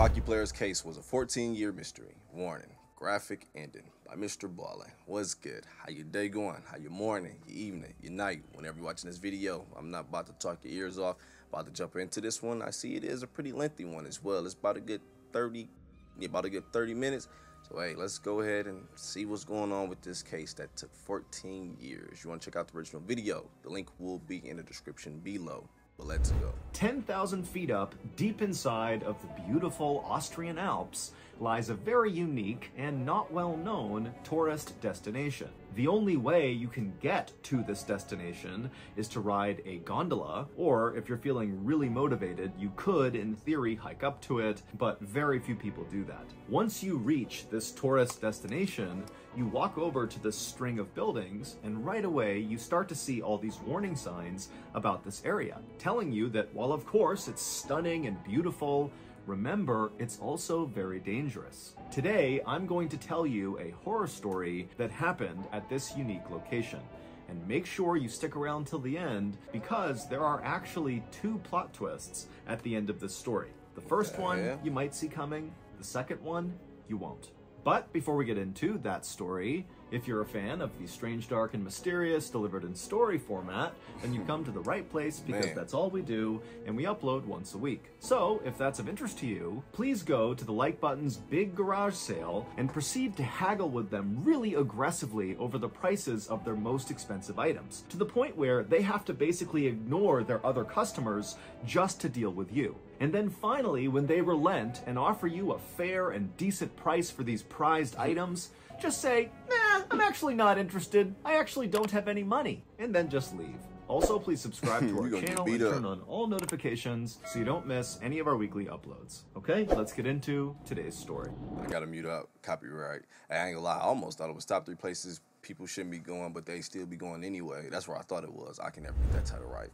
hockey player's case was a 14-year mystery. Warning, graphic ending by MrBallen. What's good? How your day going? How your morning, your evening, your night? Whenever you're watching this video, I'm not about to talk your ears off. About to jump into this one. I see it is a pretty lengthy one as well. It's about a good 30 minutes. So hey, let's go ahead and see what's going on with this case that took 14 years. You want to check out the original video? The link will be in the description below. But let's go. 10,000 feet up, deep inside of the beautiful Austrian Alps, lies a very unique and not well-known tourist destination. The only way you can get to this destination is to ride a gondola, or if you're feeling really motivated, you could, in theory, hike up to it, but very few people do that. Once you reach this tourist destination, you walk over to this string of buildings, and right away you start to see all these warning signs about this area, telling you that while of course it's stunning and beautiful, remember, it's also very dangerous. Today, I'm going to tell you a horror story that happened at this unique location. And make sure you stick around till the end, because there are actually two plot twists at the end of this story. The first one you might see coming, the second one you won't. But before we get into that story, if you're a fan of the strange, dark, and mysterious delivered in story format, then you've come to the right place, because that's all we do, and we upload once a week. So, if that's of interest to you, please go to the like button's big garage sale and proceed to haggle with them really aggressively over the prices of their most expensive items, to the point where they have to basically ignore their other customers just to deal with you. And then finally, when they relent and offer you a fair and decent price for these prized items, just say, nah, I'm actually not interested. I actually don't have any money. And then just leave. Also, please subscribe to our channel and turn on all notifications so you don't miss any of our weekly uploads. Okay, let's get into today's story. I gotta mute up, copyright. I ain't gonna lie, I almost thought it was top 3 places people shouldn't be going, but they still be going anyway. That's where I thought it was. I can never get that title right.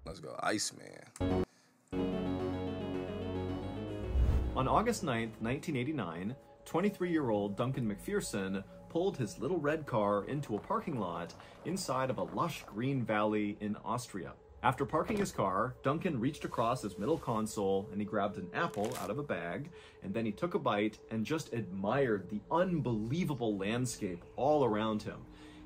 Let's go, Iceman. On August 9th, 1989, 23-year-old Duncan McPherson pulled his little red car into a parking lot inside of a lush green valley in Austria. After parking his car, Duncan reached across his middle console and he grabbed an apple out of a bag, and then he took a bite and just admired the unbelievable landscape all around him.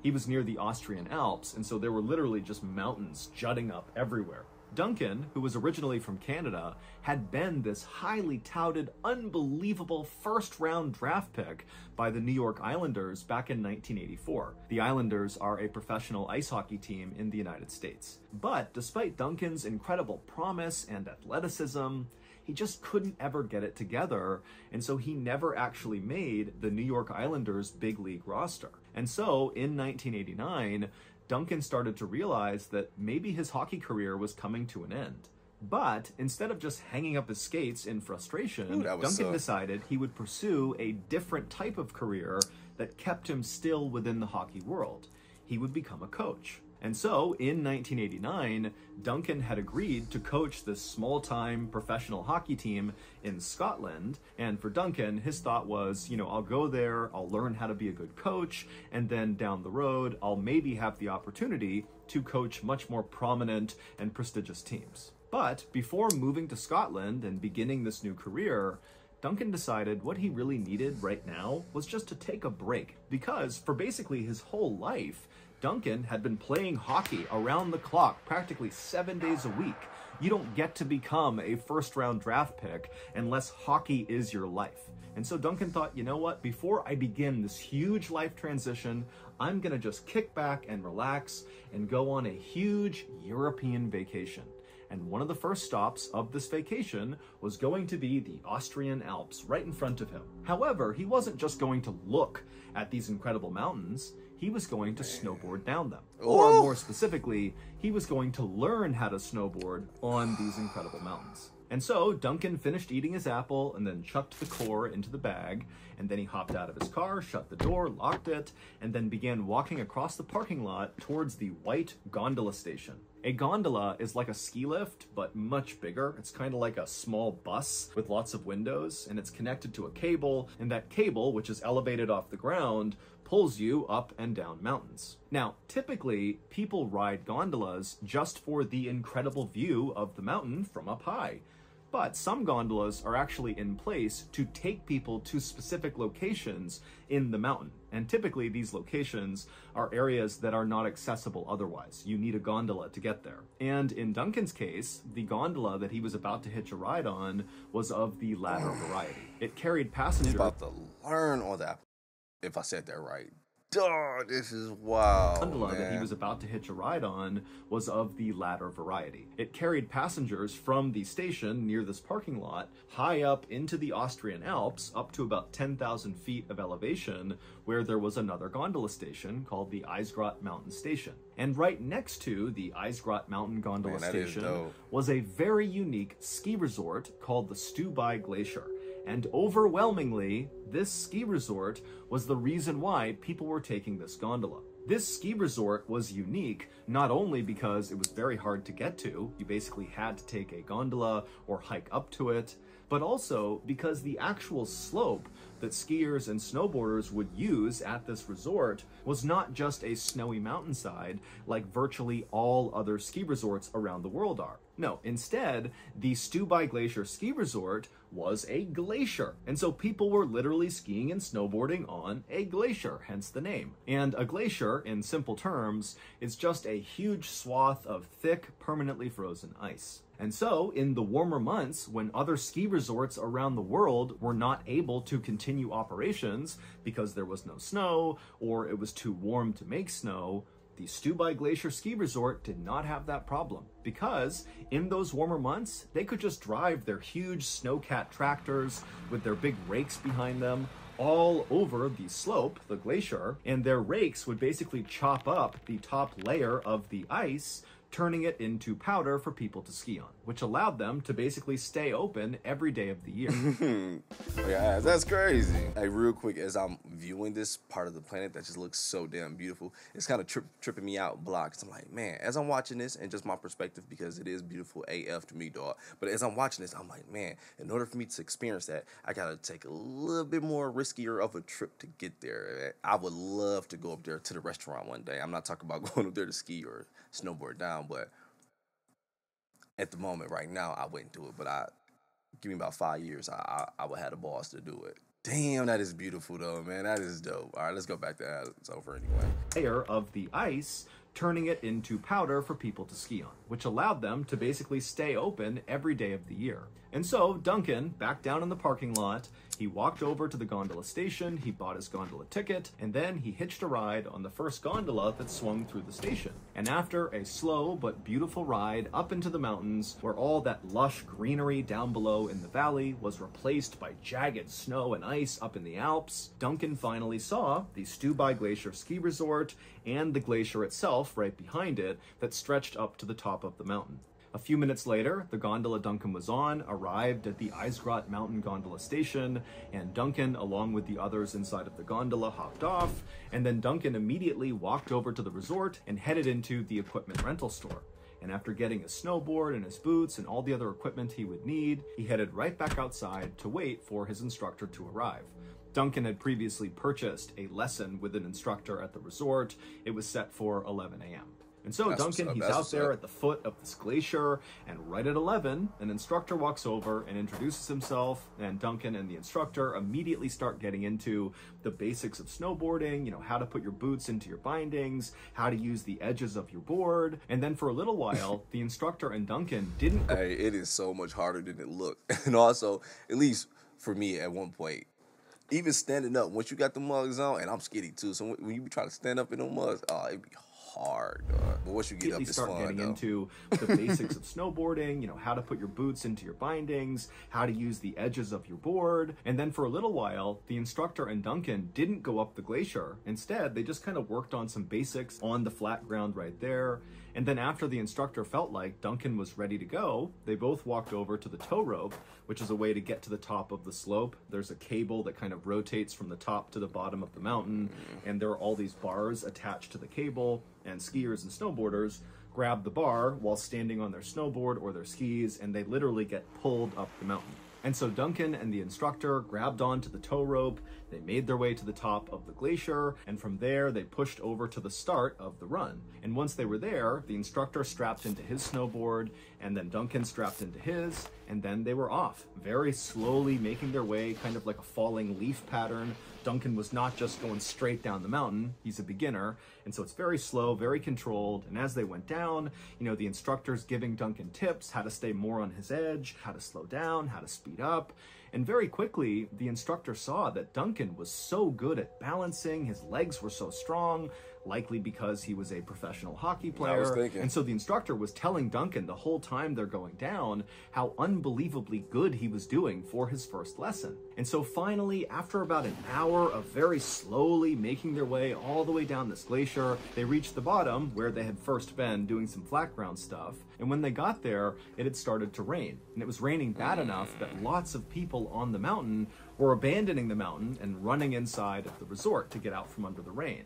He was near the Austrian Alps, and so there were literally just mountains jutting up everywhere. Duncan, who was originally from Canada, had been this highly touted, unbelievable first-round draft pick by the New York Islanders back in 1984. The Islanders are a professional ice hockey team in the United States. But despite Duncan's incredible promise and athleticism, he just couldn't ever get it together, and so he never actually made the New York Islanders' big league roster. And so, in 1989, Duncan started to realize that maybe his hockey career was coming to an end. But instead of just hanging up his skates in frustration, Duncan decided he would pursue a different type of career that kept him still within the hockey world. He would become a coach. And so, in 1989, Duncan had agreed to coach this small-time professional hockey team in Scotland. And for Duncan, his thought was, you know, I'll go there, I'll learn how to be a good coach, and then down the road, I'll maybe have the opportunity to coach much more prominent and prestigious teams. But before moving to Scotland and beginning this new career, Duncan decided what he really needed right now was just to take a break, because for basically his whole life, Duncan had been playing hockey around the clock, practically 7 days a week. You don't get to become a first-round draft pick unless hockey is your life. And so Duncan thought, you know what, before I begin this huge life transition, I'm gonna just kick back and relax and go on a huge European vacation. And one of the first stops of this vacation was going to be the Austrian Alps right in front of him. However, he wasn't just going to look at these incredible mountains, he was going to snowboard down them. Or more specifically, he was going to learn how to snowboard on these incredible mountains. And so Duncan finished eating his apple and then chucked the core into the bag, and then he hopped out of his car, shut the door, locked it, and then began walking across the parking lot towards the white gondola station. A gondola is like a ski lift, but much bigger. It's kind of like a small bus with lots of windows, and it's connected to a cable, and that cable, which is elevated off the ground, pulls you up and down mountains. Now, typically, people ride gondolas just for the incredible view of the mountain from up high. But some gondolas are actually in place to take people to specific locations in the mountain. And typically these locations are areas that are not accessible otherwise. You need a gondola to get there. And in Duncan's case, the gondola that he was about to hitch a ride on was of the ladder variety. It carried passengers. He's about to learn all that, if I said that right. Duh, this is wild. The gondola man. that he was about to hitch a ride on was of the ladder variety. It carried passengers from the station near this parking lot high up into the Austrian Alps, up to about 10,000 feet of elevation, where there was another gondola station called the Eisgrot Mountain Station. And right next to the Eisgrot Mountain Gondola Station was a very unique ski resort called the Stubai Glacier. And overwhelmingly, this ski resort was the reason why people were taking this gondola. This ski resort was unique not only because it was very hard to get to, you basically had to take a gondola or hike up to it, but also because the actual slope that skiers and snowboarders would use at this resort was not just a snowy mountainside like virtually all other ski resorts around the world are. No, instead, the Stubai Glacier Ski Resort was a glacier. And so people were literally skiing and snowboarding on a glacier, hence the name. And a glacier, in simple terms, is just a huge swath of thick, permanently frozen ice. And so, in the warmer months, when other ski resorts around the world were not able to continue operations because there was no snow or it was too warm to make snow, the Stubai Glacier Ski Resort did not have that problem because in those warmer months, they could just drive their huge snowcat tractors with their big rakes behind them all over the slope, the glacier, and their rakes would basically chop up the top layer of the ice, turning it into powder for people to ski on, which allowed them to basically stay open every day of the year. Yeah, that's crazy. Hey, real quick, as I'm viewing this part of the planet that just looks so damn beautiful, it's kind of tripping me out, because I'm like, man, as I'm watching this, and just my perspective, because it is beautiful AF to me, dog, but as I'm watching this, I'm like, man, in order for me to experience that, I gotta take a little bit more riskier of a trip to get there. I would love to go up there to the restaurant one day. I'm not talking about going up there to ski or snowboard down, but at the moment right now I wouldn't do it, but give me about 5 years, I would have the balls to do it. Damn, that is beautiful though, man. That is dope. All right, let's go back to that. It's over anyway. Layer of the ice, turning it into powder for people to ski on, which allowed them to basically stay open every day of the year. And so Duncan, back down in the parking lot, he walked over to the gondola station, he bought his gondola ticket, and then he hitched a ride on the first gondola that swung through the station. And after a slow but beautiful ride up into the mountains, where all that lush greenery down below in the valley was replaced by jagged snow and ice up in the Alps, Duncan finally saw the Stubai Glacier Ski Resort and the glacier itself right behind it that stretched up to the top of the mountain. A few minutes later, the gondola Duncan was on arrived at the Eisgrot Mountain Gondola Station, and Duncan, along with the others inside of the gondola, hopped off, and then Duncan immediately walked over to the resort and headed into the equipment rental store. And after getting his snowboard and his boots and all the other equipment he would need, he headed right back outside to wait for his instructor to arrive. Duncan had previously purchased a lesson with an instructor at the resort. It was set for 11 a.m. And so Duncan, he's out there at the foot of this glacier, and right at 11, an instructor walks over and introduces himself, and Duncan and the instructor immediately start getting into the basics of snowboarding, you know, how to put your boots into your bindings, how to use the edges of your board, and then for a little while, the instructor and Duncan didn't... Hey, it is so much harder than it looked. And also, at least for me at one point, even standing up, once you got the mugs on, and I'm skinny too, so when you try to stand up in them mugs, it'd be hard, but once you get up, it's fun, getting though. Into the basics of snowboarding, you know, how to put your boots into your bindings, how to use the edges of your board, and then for a little while, the instructor and Duncan didn't go up the glacier. Instead, they just kind of worked on some basics on the flat ground right there. And then after the instructor felt like Duncan was ready to go, they both walked over to the tow rope, which is a way to get to the top of the slope. There's a cable that kind of rotates from the top to the bottom of the mountain, and there are all these bars attached to the cable, and skiers and snowboarders grab the bar while standing on their snowboard or their skis, and they literally get pulled up the mountain. And so Duncan and the instructor grabbed onto the tow rope, they made their way to the top of the glacier, and from there they pushed over to the start of the run. And once they were there, the instructor strapped into his snowboard, and then Duncan strapped into his, and then they were off, very slowly making their way, kind of like a falling leaf pattern. Duncan was not just going straight down the mountain, he's a beginner, and so it's very slow, very controlled, and as they went down, the instructor's giving Duncan tips, how to stay more on his edge, how to slow down, how to speed up, and very quickly, the instructor saw that Duncan was so good at balancing, his legs were so strong, likely because he was a professional hockey player. And so the instructor was telling Duncan the whole time they're going down how unbelievably good he was doing for his first lesson. And so finally, after about an hour of very slowly making their way all the way down this glacier, they reached the bottom where they had first been doing some flat ground stuff. And when they got there, it had started to rain. And it was raining bad enough that lots of people on the mountain were abandoning the mountain and running inside of the resort to get out from under the rain.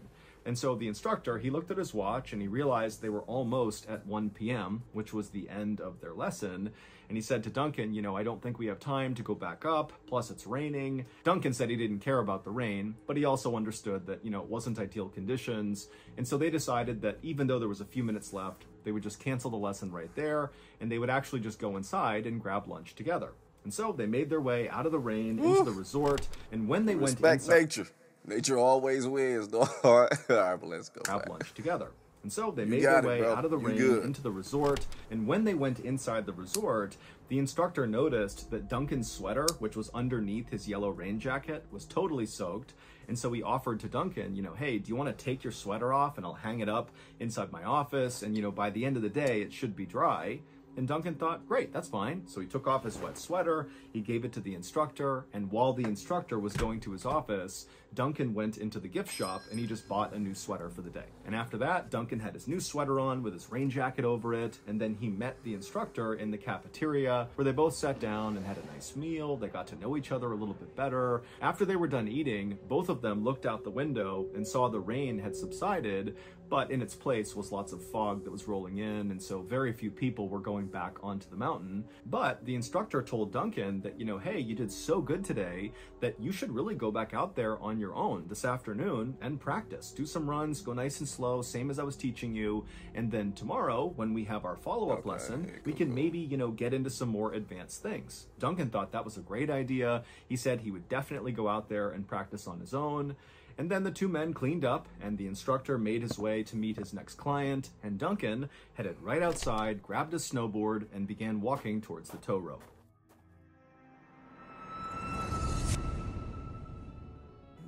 And so the instructor, he looked at his watch and he realized they were almost at 1 p.m., which was the end of their lesson. And he said to Duncan, I don't think we have time to go back up, plus it's raining. Duncan said he didn't care about the rain, but he also understood that, it wasn't ideal conditions. And so they decided that even though there was a few minutes left, they would just cancel the lesson right there, and they would actually just go inside and grab lunch together. And so they made their way out of the rain into the resort, and when they went inside... nature. Nature always wins, dog. All right, but let's go. Grab lunch together. And so they made their way out of the rain into the resort, and when they went inside the resort, the instructor noticed that Duncan's sweater, which was underneath his yellow rain jacket, was totally soaked, and so he offered to Duncan, hey, do you want to take your sweater off and I'll hang it up inside my office, and by the end of the day, it should be dry. And Duncan thought, great, that's fine. So he took off his wet sweater, he gave it to the instructor, and while the instructor was going to his office, Duncan went into the gift shop and he just bought a new sweater for the day. And after that, Duncan had his new sweater on with his rain jacket over it, and then he met the instructor in the cafeteria where they both sat down and had a nice meal. They got to know each other a little bit better. After they were done eating, both of them looked out the window and saw the rain had subsided, but in its place was lots of fog that was rolling in, and so very few people were going back onto the mountain. But the instructor told Duncan that, hey, you did so good today that you should really go back out there on your own this afternoon and practice. Do some runs, go nice and slow, same as I was teaching you, and then tomorrow, when we have our follow-up lesson, we can maybe, get into some more advanced things. Duncan thought that was a great idea. He said he would definitely go out there and practice on his own. And then the two men cleaned up, and the instructor made his way to meet his next client, and Duncan headed right outside, grabbed his snowboard, and began walking towards the tow rope.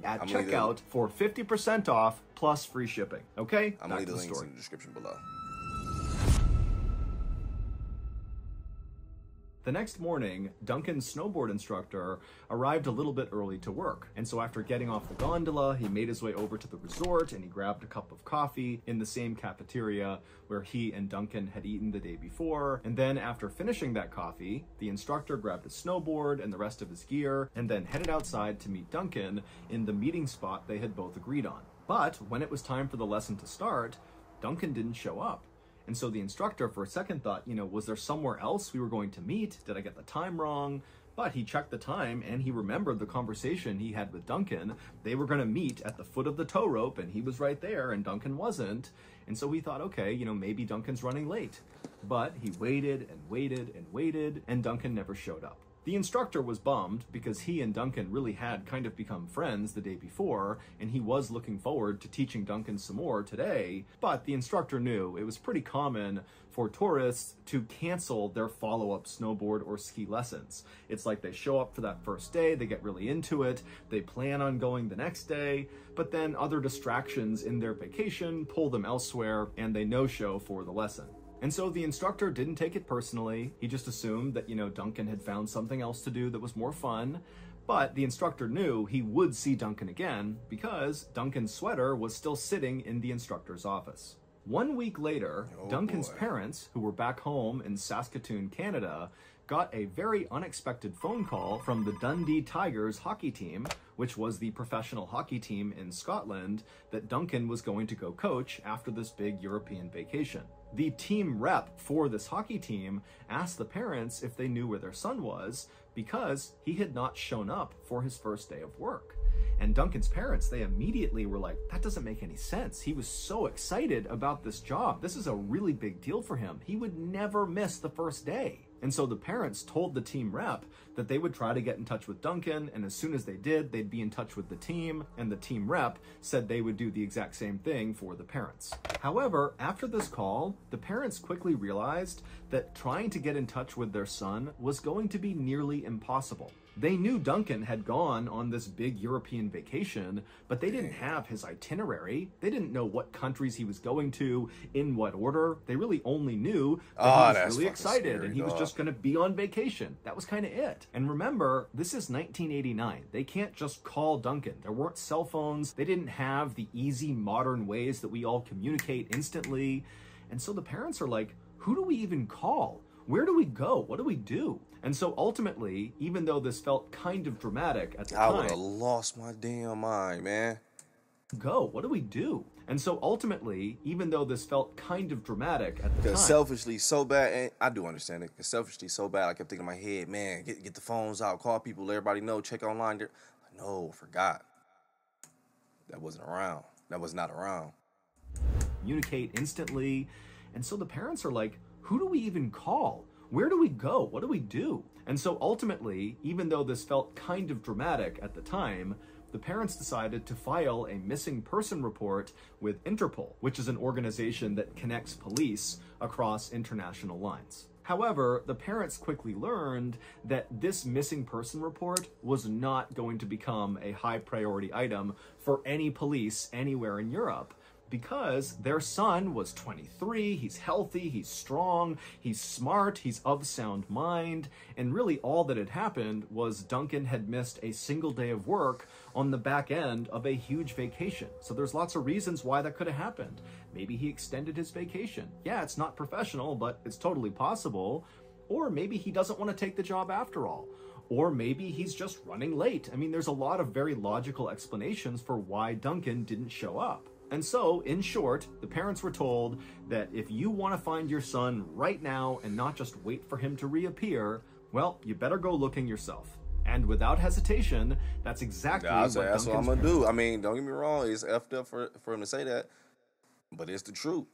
At checkout for 50% off plus free shipping. Okay? I'm going to leave the links in the description below. The next morning, Duncan's snowboard instructor arrived a little bit early to work. And so after getting off the gondola, he made his way over to the resort and he grabbed a cup of coffee in the same cafeteria where he and Duncan had eaten the day before. And then after finishing that coffee, the instructor grabbed his snowboard and the rest of his gear and then headed outside to meet Duncan in the meeting spot they had both agreed on. But when it was time for the lesson to start, Duncan didn't show up. And so the instructor, for a second, thought, was there somewhere else we were going to meet? Did I get the time wrong? But he checked the time and he remembered the conversation he had with Duncan. They were going to meet at the foot of the tow rope and he was right there and Duncan wasn't. And so he thought, okay, maybe Duncan's running late. But he waited and waited and waited and Duncan never showed up. The instructor was bummed because he and Duncan really had kind of become friends the day before, and he was looking forward to teaching Duncan some more today, but the instructor knew it was pretty common for tourists to cancel their follow-up snowboard or ski lessons. It's like they show up for that first day, they get really into it, they plan on going the next day, but then other distractions in their vacation pull them elsewhere, and they no-show for the lesson. And so the instructor didn't take it personally. He just assumed that, Duncan had found something else to do that was more fun. But the instructor knew he would see Duncan again because Duncan's sweater was still sitting in the instructor's office. 1 week later, Duncan's parents, who were back home in Saskatoon, Canada, got a very unexpected phone call from the Dundee Tigers hockey team, which was the professional hockey team in Scotland that Duncan was going to go coach after this big European vacation. The team rep for this hockey team asked the parents if they knew where their son was because he had not shown up for his first day of work. And Duncan's parents, they immediately were like, that doesn't make any sense. He was so excited about this job. This is a really big deal for him. He would never miss the first day. And so the parents told the team rep that they would try to get in touch with Duncan, and as soon as they did, they'd be in touch with the team, and the team rep said they would do the exact same thing for the parents. However, after this call, the parents quickly realized that trying to get in touch with their son was going to be nearly impossible. They knew Duncan had gone on this big European vacation, but they didn't have his itinerary. They didn't know what countries he was going to, in what order. They really only knew that he was really excited scary, and he was just going to be on vacation. That was kind of it. And remember, this is 1989. They can't just call Duncan. There weren't cell phones. They didn't have the easy modern ways that we all communicate instantly. And so the parents are like, who do we even call? Where do we go? What do we do? And so ultimately, even though this felt kind of dramatic at the time, I would have lost my damn mind, man. What do we do? And so ultimately, even though this felt kind of dramatic at the time, Because selfishly so bad, and I do understand it, because selfishly so bad, I kept thinking in my head, man, get the phones out, call people, let everybody know, check online. No, forgot. That wasn't around. That was not around. communicate instantly. And so the parents are like, who do we even call? Where do we go? What do we do? And so ultimately, even though this felt kind of dramatic at the time, the parents decided to file a missing person report with Interpol, which is an organization that connects police across international lines. However, the parents quickly learned that this missing person report was not going to become a high priority item for any police anywhere in Europe, because their son was 23, he's healthy, he's strong, he's smart, he's of sound mind, and really all that had happened was Duncan had missed a single day of work on the back end of a huge vacation. So there's lots of reasons why that could have happened. Maybe he extended his vacation. Yeah, it's not professional, but it's totally possible. Or maybe he doesn't want to take the job after all. Or maybe he's just running late. I mean, there's a lot of very logical explanations for why Duncan didn't show up. And so, in short, the parents were told that if you want to find your son right now and not just wait for him to reappear, well, you better go looking yourself. And without hesitation, that's exactly what I'm going to do. I mean, don't get me wrong, it's effed up for him to say that, but it's the truth.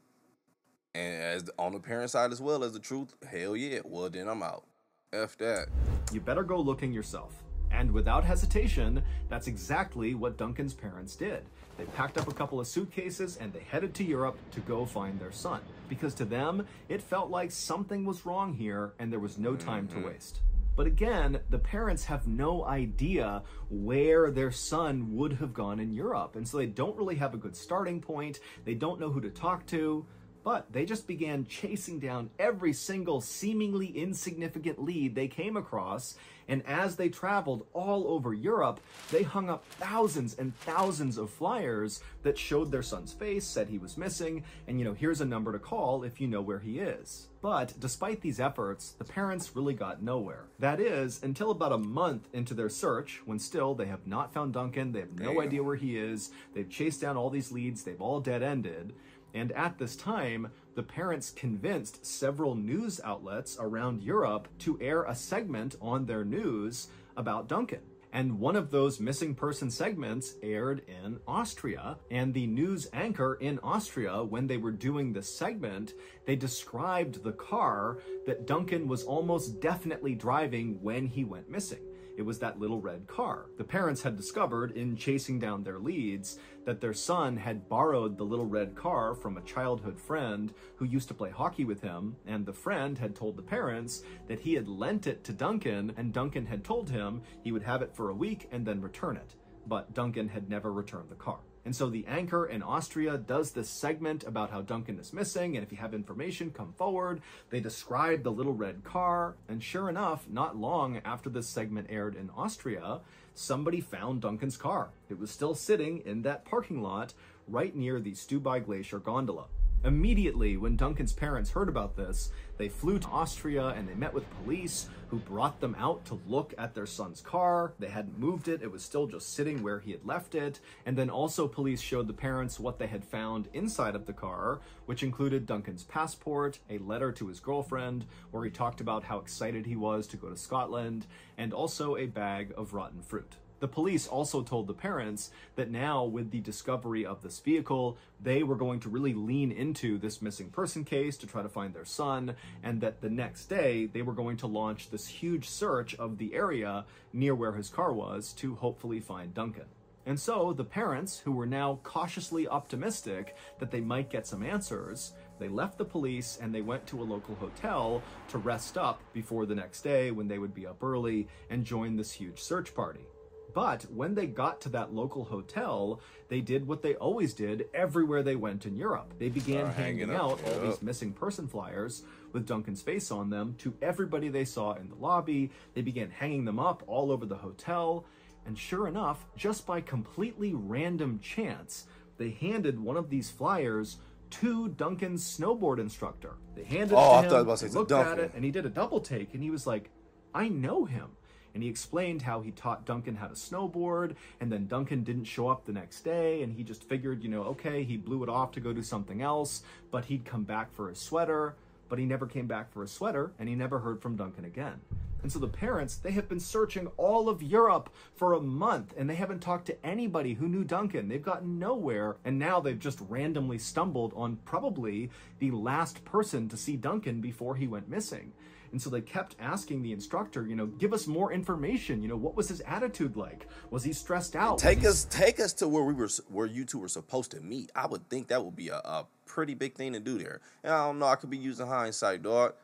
And as on the parent side as well as the truth, hell yeah, well then I'm out. F that. You better go looking yourself. And without hesitation, that's exactly what Duncan's parents did. They packed up a couple of suitcases and they headed to Europe to go find their son. Because to them, it felt like something was wrong here and there was no time to waste. But again, the parents have no idea where their son would have gone in Europe. And so they don't really have a good starting point. They don't know who to talk to. But they just began chasing down every single seemingly insignificant lead they came across. And as they traveled all over Europe, they hung up thousands and thousands of flyers that showed their son's face, said he was missing, and here's a number to call if you know where he is. But despite these efforts, the parents really got nowhere. That is, until about a month into their search, when still they have not found Duncan, they have no idea where he is, they've chased down all these leads, they've all dead-ended. And at this time, the parents convinced several news outlets around Europe to air a segment on their news about Duncan. And one of those missing person segments aired in Austria. And the news anchor in Austria, when they were doing this segment, they described the car that Duncan was almost definitely driving when he went missing. It was that little red car. The parents had discovered in chasing down their leads that their son had borrowed the little red car from a childhood friend who used to play hockey with him, and the friend had told the parents that he had lent it to Duncan, and Duncan had told him he would have it for a week and then return it. But Duncan had never returned the car. And so the anchor in Austria does this segment about how Duncan is missing, and if you have information, come forward. They describe the little red car, and sure enough, not long after this segment aired in Austria, somebody found Duncan's car. It was still sitting in that parking lot right near the Stubai Glacier gondola. Immediately, when Duncan's parents heard about this, they flew to Austria and they met with police who brought them out to look at their son's car. They hadn't moved it. It was still just sitting where he had left it. And then also police showed the parents what they had found inside of the car, which included Duncan's passport, a letter to his girlfriend, where he talked about how excited he was to go to Scotland, and also a bag of rotten fruit. The police also told the parents that now, with the discovery of this vehicle, they were going to really lean into this missing person case to try to find their son, and that the next day they were going to launch this huge search of the area near where his car was to hopefully find Duncan. And so the parents, who were now cautiously optimistic that they might get some answers, they left the police and they went to a local hotel to rest up before the next day when they would be up early and join this huge search party. But when they got to that local hotel, they did what they always did everywhere they went in Europe. They began handing out all these missing person flyers with Duncan's face on them to everybody they saw in the lobby. They began hanging them up all over the hotel. And sure enough, just by completely random chance, they handed one of these flyers to Duncan's snowboard instructor. They handed it to him, I thought I was about to say he looked at it, and he did a double take, and he was like, I know him. And he explained how he taught Duncan how to snowboard, and then Duncan didn't show up the next day, and he just figured, okay, he blew it off to go do something else, but he'd come back for his sweater, but he never came back for his sweater, and he never heard from Duncan again. And so the parents, they have been searching all of Europe for a month, and they haven't talked to anybody who knew Duncan. They've gotten nowhere, and now they've just randomly stumbled on probably the last person to see Duncan before he went missing. And so they kept asking the instructor, give us more information. What was his attitude like? Was he stressed out? Take us to where you two were supposed to meet. I would think that would be a pretty big thing to do there. And I don't know, I could be using hindsight, dog.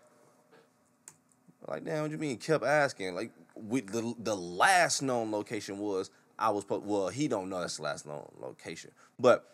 Like, damn, what you mean? Kept asking. Like, the last known location was he don't know that's the last known location, but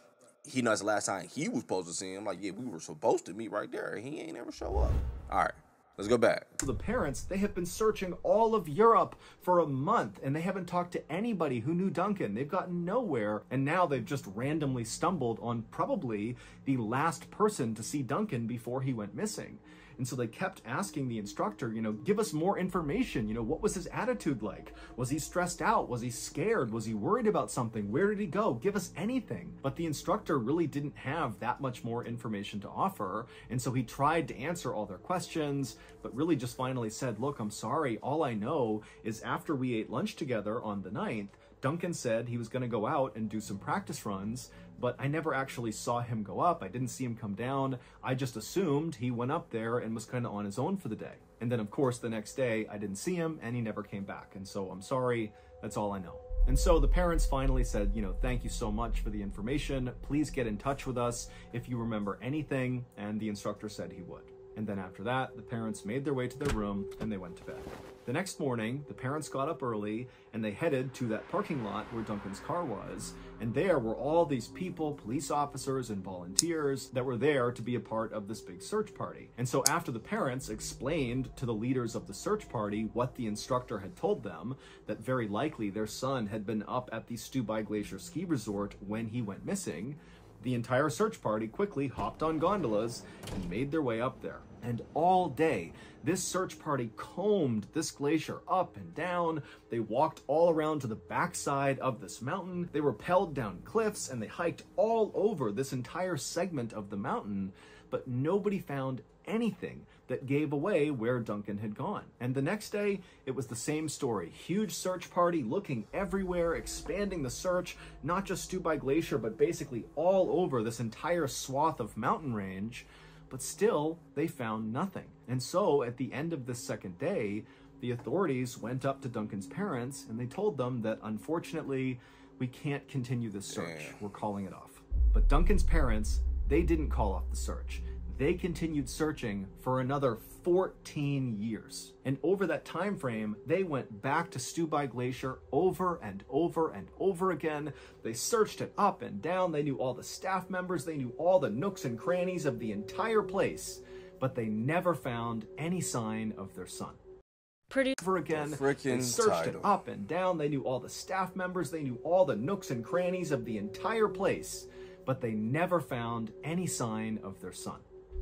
he knows the last time he was supposed to see him. Like, yeah, we were supposed to meet right there. He ain't ever show up. All right. Let's go back. The parents, they have been searching all of Europe for a month, and they haven't talked to anybody who knew Duncan. They've gotten nowhere, and now they've just randomly stumbled on probably the last person to see Duncan before he went missing. And so they kept asking the instructor, give us more information. What was his attitude like? Was he stressed out? Was he scared? Was he worried about something? Where did he go? Give us anything. But the instructor really didn't have that much more information to offer. And so he tried to answer all their questions, but really just finally said, look, I'm sorry. All I know is after we ate lunch together on the 9th, Duncan said he was going to go out and do some practice runs, but I never actually saw him go up. I didn't see him come down. I just assumed he went up there and was kind of on his own for the day. And then, of course, the next day, I didn't see him, and he never came back. And so I'm sorry. That's all I know. And so the parents finally said, thank you so much for the information. Please get in touch with us if you remember anything. And the instructor said he would. And then after that, the parents made their way to their room and they went to bed. The next morning, the parents got up early and they headed to that parking lot where Duncan's car was. And there were all these people, police officers and volunteers that were there to be a part of this big search party. And so after the parents explained to the leaders of the search party what the instructor had told them, that very likely their son had been up at the Stubai Glacier ski resort when he went missing, the entire search party quickly hopped on gondolas and made their way up there. And all day, this search party combed this glacier up and down. They walked all around to the backside of this mountain. They rappelled down cliffs and they hiked all over this entire segment of the mountain, but nobody found anything that gave away where Duncan had gone. And the next day, it was the same story. Huge search party looking everywhere, expanding the search, not just Stubai Glacier, but basically all over this entire swath of mountain range. But still, they found nothing. And so at the end of this second day, the authorities went up to Duncan's parents and they told them that unfortunately, we can't continue this search. We're calling it off. But Duncan's parents, they didn't call off the search. They continued searching for another 14 years. And over that time frame, they went back to Stubai Glacier over and over and over again. They searched it up and down. They knew all the staff members. They knew all the nooks and crannies of the entire place, but they never found any sign of their son. Over again, they searched it up and down. They knew all the staff members. They knew all the nooks and crannies of the entire place, but they never found any sign of their son.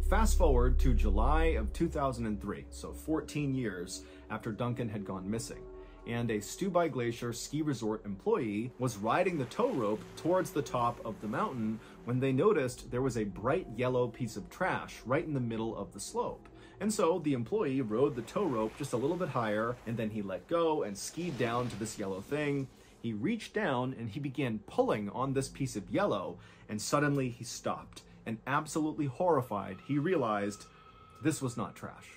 Fast forward to July of 2003, so 14 years after Duncan had gone missing, and a Stubai Glacier ski resort employee was riding the tow rope towards the top of the mountain when they noticed there was a bright yellow piece of trash right in the middle of the slope. And so the employee rode the tow rope just a little bit higher, and then he let go and skied down to this yellow thing. He reached down and he began pulling on this piece of yellow, and suddenly he stopped. And absolutely horrified, he realized this was not trash.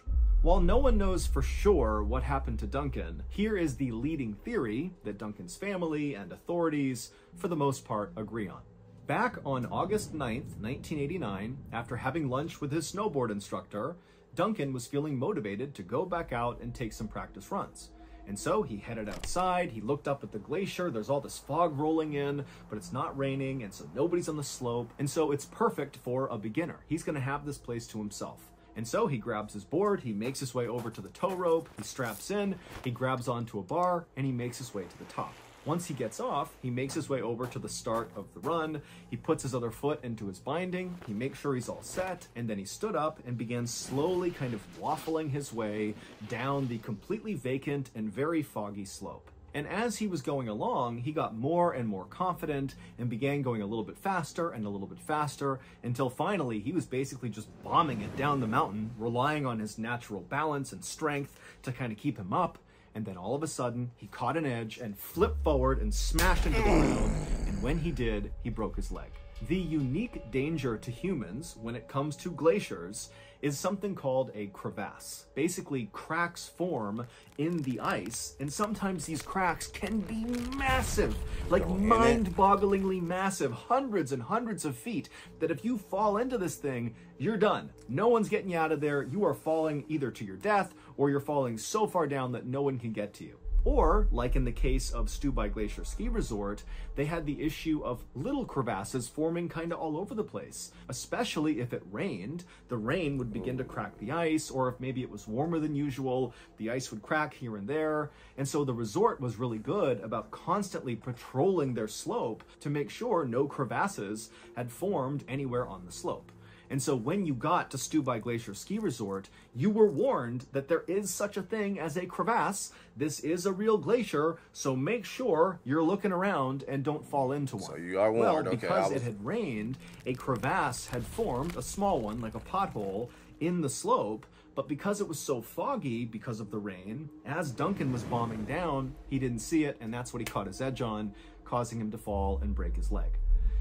While no one knows for sure what happened to Duncan, here is the leading theory that Duncan's family and authorities, for the most part, agree on. Back on August 9th, 1989, after having lunch with his snowboard instructor, Duncan was feeling motivated to go back out and take some practice runs. And so he headed outside, he looked up at the glacier, there's all this fog rolling in, but it's not raining, and so nobody's on the slope, and so it's perfect for a beginner. He's gonna have this place to himself. And so he grabs his board, he makes his way over to the tow rope, he straps in, he grabs onto a bar, and he makes his way to the top. Once he gets off, he makes his way over to the start of the run, he puts his other foot into his binding, he makes sure he's all set, and then he stood up and began slowly kind of waffling his way down the completely vacant and very foggy slope. And as he was going along, he got more and more confident and began going a little bit faster and a little bit faster until finally he was basically just bombing it down the mountain, relying on his natural balance and strength to kind of keep him up. And then all of a sudden, he caught an edge and flipped forward and smashed into the ground. And when he did, he broke his leg. The unique danger to humans when it comes to glaciers is something called a crevasse. Basically, cracks form in the ice, and sometimes these cracks can be massive, like mind-bogglingly massive, hundreds and hundreds of feet, that if you fall into this thing, you're done. No one's getting you out of there. You are falling either to your death, or you're falling so far down that no one can get to you. Or, like in the case of Stubai Glacier Ski Resort, they had the issue of little crevasses forming kind of all over the place. Especially if it rained, the rain would begin to crack the ice, or if maybe it was warmer than usual, the ice would crack here and there. And so the resort was really good about constantly patrolling their slope to make sure no crevasses had formed anywhere on the slope. And so when you got to Stubai Glacier Ski Resort, you were warned that there is such a thing as a crevasse. This is a real glacier, so make sure you're looking around and don't fall into one. So you are warned. Well, because it had rained, a crevasse had formed, a small one, like a pothole, in the slope. But because it was so foggy because of the rain, as Duncan was bombing down, he didn't see it, and that's what he caught his edge on, causing him to fall and break his leg.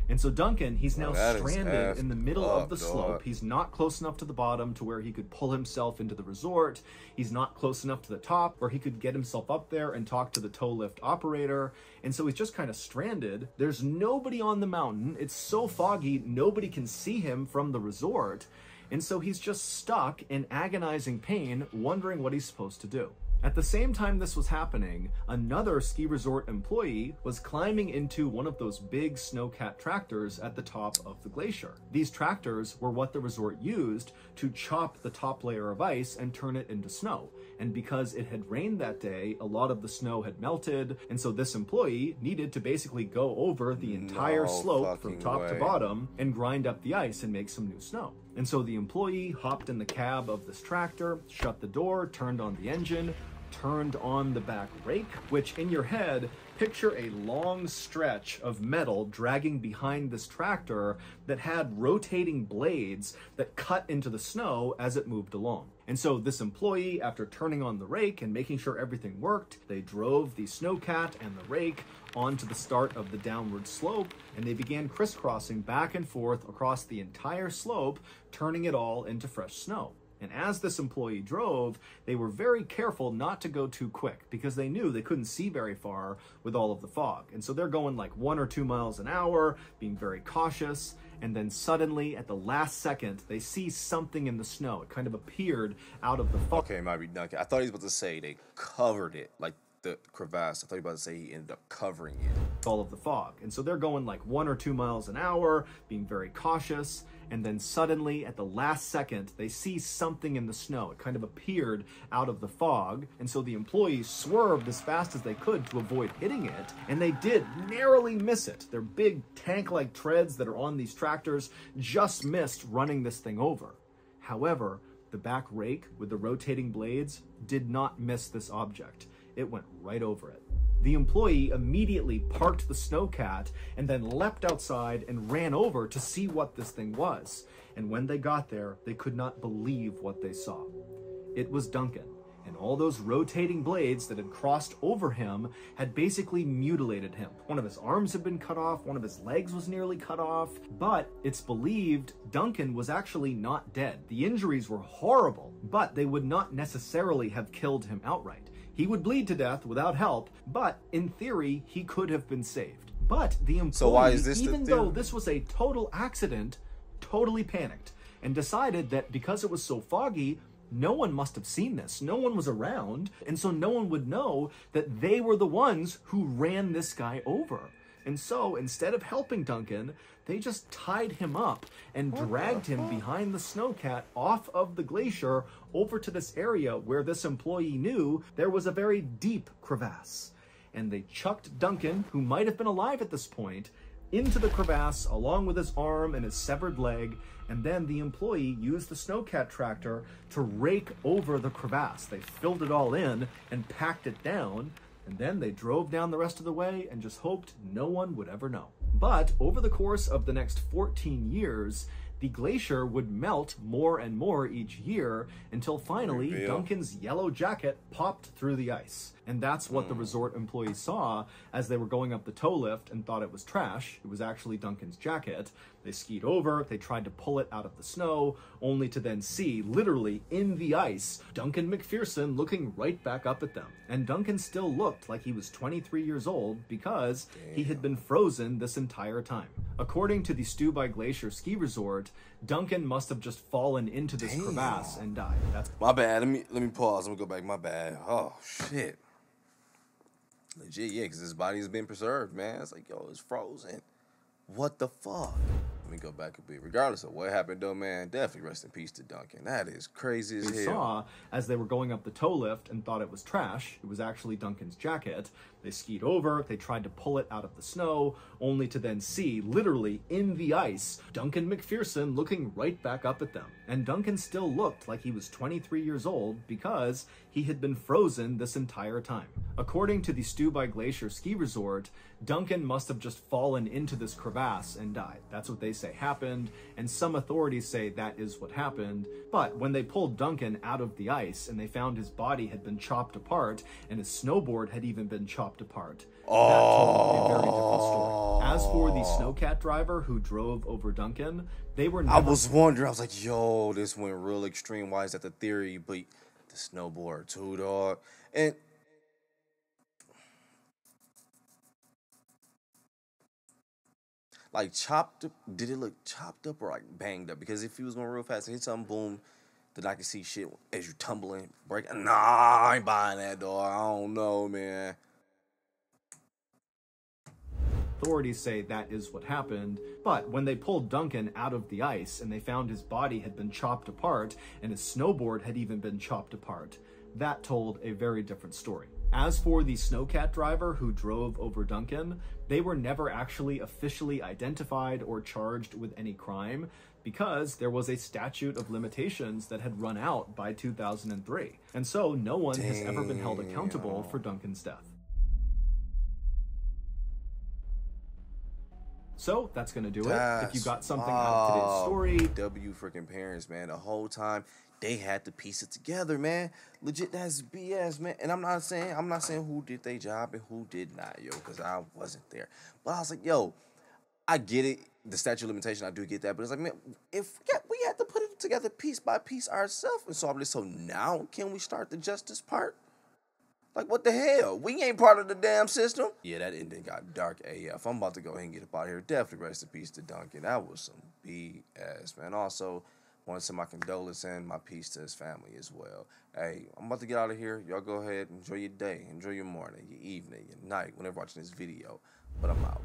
And so Duncan, he's now stranded in the middle of the slope. He's not close enough to the bottom to where he could pull himself into the resort. He's not close enough to the top where he could get himself up there and talk to the tow lift operator. And so he's just kind of stranded. There's nobody on the mountain. It's so foggy, nobody can see him from the resort. And so he's just stuck in agonizing pain, wondering what he's supposed to do. At the same time this was happening, another ski resort employee was climbing into one of those big snowcat tractors at the top of the glacier. These tractors were what the resort used to chop the top layer of ice and turn it into snow. And because it had rained that day, a lot of the snow had melted, and so this employee needed to basically go over the entire slope from top to bottom and grind up the ice and make some new snow. And so the employee hopped in the cab of this tractor, shut the door, turned on the engine, turned on the back rake, which in your head, picture a long stretch of metal dragging behind this tractor that had rotating blades that cut into the snow as it moved along. And so this employee, after turning on the rake and making sure everything worked, they drove the snowcat and the rake onto the start of the downward slope, and they began crisscrossing back and forth across the entire slope, turning it all into fresh snow. And as this employee drove, they were very careful not to go too quick because they knew they couldn't see very far with all of the fog. And so they're going like 1 or 2 miles an hour, being very cautious. And then suddenly, at the last second, they see something in the snow. It kind of appeared out of the fog. Okay, might be Duncan. I thought he was about to say they covered it, like the crevasse. I thought he was about to say he ended up covering it. All of the fog. And so they're going like 1 or 2 miles an hour, being very cautious. And then suddenly, at the last second, they see something in the snow. It kind of appeared out of the fog. And so the employees swerved as fast as they could to avoid hitting it. And they did narrowly miss it. Their big tank-like treads that are on these tractors just missed running this thing over. However, the back rake with the rotating blades did not miss this object. It went right over it. The employee immediately parked the snowcat and then leapt outside and ran over to see what this thing was. And when they got there, they could not believe what they saw. It was Duncan. and all those rotating blades that had crossed over him had basically mutilated him. One of his arms had been cut off, one of his legs was nearly cut off, but it's believed Duncan was actually not dead. The injuries were horrible, but they would not necessarily have killed him outright. He would bleed to death without help, but in theory, he could have been saved. But the employee, so why is this even though this was a total accident, totally panicked and decided that because it was so foggy, no one must have seen this. No one was around, and so no one would know that they were the ones who ran this guy over. And so instead of helping Duncan, they just tied him up and dragged him behind the snowcat off of the glacier over to this area where this employee knew there was a very deep crevasse. And they chucked Duncan, who might have been alive at this point, into the crevasse along with his arm and his severed leg, and then the employee used the snowcat tractor to rake over the crevasse. They filled it all in and packed it down, and then they drove down the rest of the way and just hoped no one would ever know. But over the course of the next 14 years, the glacier would melt more and more each year until finally Duncan's yellow jacket popped through the ice. And that's what the resort employees saw as they were going up the tow lift and thought it was trash. It was actually Duncan's jacket. They skied over, they tried to pull it out of the snow, only to then see, literally in the ice, Duncan McPherson looking right back up at them. And Duncan still looked like he was 23 years old because he had been frozen this entire time. According to the Stubai Glacier Ski Resort, Duncan must have just fallen into this crevasse and died. That's my bad. Let me pause. Let me go back. My bad. Oh shit. Legit, yeah, because his body has been preserved, man. It's like, yo, it's frozen. What the fuck? Let me go back a bit. Regardless of what happened, though, man, definitely rest in peace to Duncan. That is crazy as hell. They saw as they were going up the tow lift and thought it was trash. It was actually Duncan's jacket. They skied over, they tried to pull it out of the snow, only to then see, literally in the ice, Duncan McPherson looking right back up at them. And Duncan still looked like he was 23 years old because he had been frozen this entire time. According to the Stubai Glacier Ski Resort, Duncan must have just fallen into this crevasse and died. That's what they say happened, and some authorities say that is what happened. But when they pulled Duncan out of the ice and they found his body had been chopped apart and his snowboard had even been chopped apart, that told a very different story. As for the snowcat driver who drove over Duncan, they were never... I was wondering, I was like, yo, this went real extreme. Why is that the theory? But the snowboard too, dog. And like chopped up, did it look chopped up or like banged up? Because if he was going real fast and hit something, boom, then I can see shit as you tumbling, breaking. Nah, I ain't buying that, dog. I don't know, man. Authorities say that is what happened, but when they pulled Duncan out of the ice and they found his body had been chopped apart and his snowboard had even been chopped apart, that told a very different story. As for the snowcat driver who drove over Duncan, they were never actually officially identified or charged with any crime because there was a statute of limitations that had run out by 2003. And so no one has ever been held accountable for Duncan's death. So that's going to do it. If you got something out of today's story... W freaking parents, man. The whole time, they had to piece it together, man. Legit, that's BS, man. And I'm not saying who did their job and who did not, yo, because I wasn't there. But I was like, yo, I get it. The statute of limitation, I do get that. But it's like, man, if we had to put it together piece by piece ourselves and solve this. So now, can we start the justice part? Like, what the hell? We ain't part of the damn system. Yeah, that ending got dark AF. I'm about to go ahead and get up out of here. Definitely rest in peace to Duncan. That was some BS, man. Also, want to send my condolences and my peace to his family as well. Hey, I'm about to get out of here. Y'all go ahead, enjoy your day, enjoy your morning, your evening, your night, whenever watching this video. But I'm out.